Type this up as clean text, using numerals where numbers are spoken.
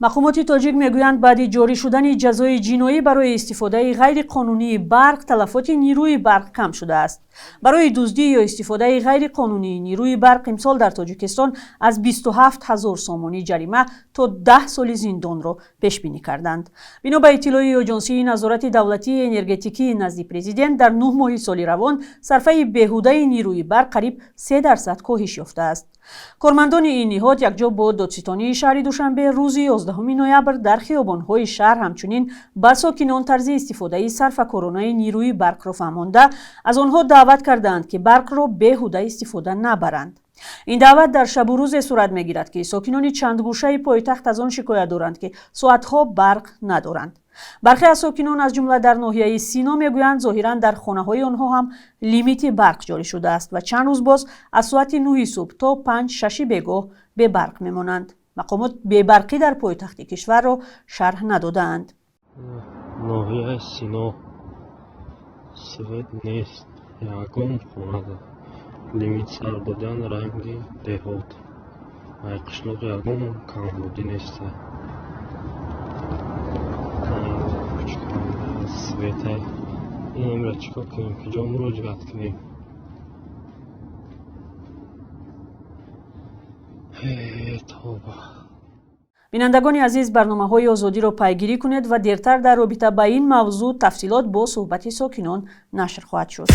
مقامات تاجیک میگویند بعد جاری شدن جزای جنایی برای استفاده غیر قانونی برق تلفات نیروی برق کم شده است. برای دزدی یا استفاده غیر قانونی نیروی برق امسال در تاجیکستان از 27,000 سامانی جریمه تا 10 سال زندان را پیش بینی کردند. بنا به اطلاع آژانسی نظارت دولتی انرژتیکی نزد پرزیدنت در 9 ماه سال روان صرفه بیهوده نیروی برق قریب 3% کاهش یافته است. کارمندان این نهاد یکجا با دادستانی شهر دوشنبه روز 11 نوامبر در خیابان‌های شهر همچنین به ساکنان طرز استفاده صرفه‌کارانه نیروی برق را فهمانده از آنها دعوت کردند که برق را بیهوده استفاده نبرند. این دعوت در شب و روز صورت می‌گیرد که ساکنان چند گوشه پایتخت از آن شکایت دارند که ساعت‌ها برق ندارند. برخی از ساکنان از جمله در ناحیه سینا میگویند ظاهراً در خانه‌های آنها هم لیمیت برق جاری شده است و چند روز باز از ساعت 9 صبح تا 5-6 بیگاه به برق میمانند. مقامات بی‌برقی در پایتخت کشور را شرح ندادند. ناحیه سینا سوید نیست. یکم خانه لیمیت سر دادن رنگی دهات. قشنق یکم کامبودی نیست. سویته این را چیکار کنیم که جا مراجعت کنیم. توبه. بینندگان عزیز، برنامه‌های آزادی را پیگیری کنید و دیرتر در رابطه با این موضوع تفصیلات با صحبت ساکنان نشر خواهد شد.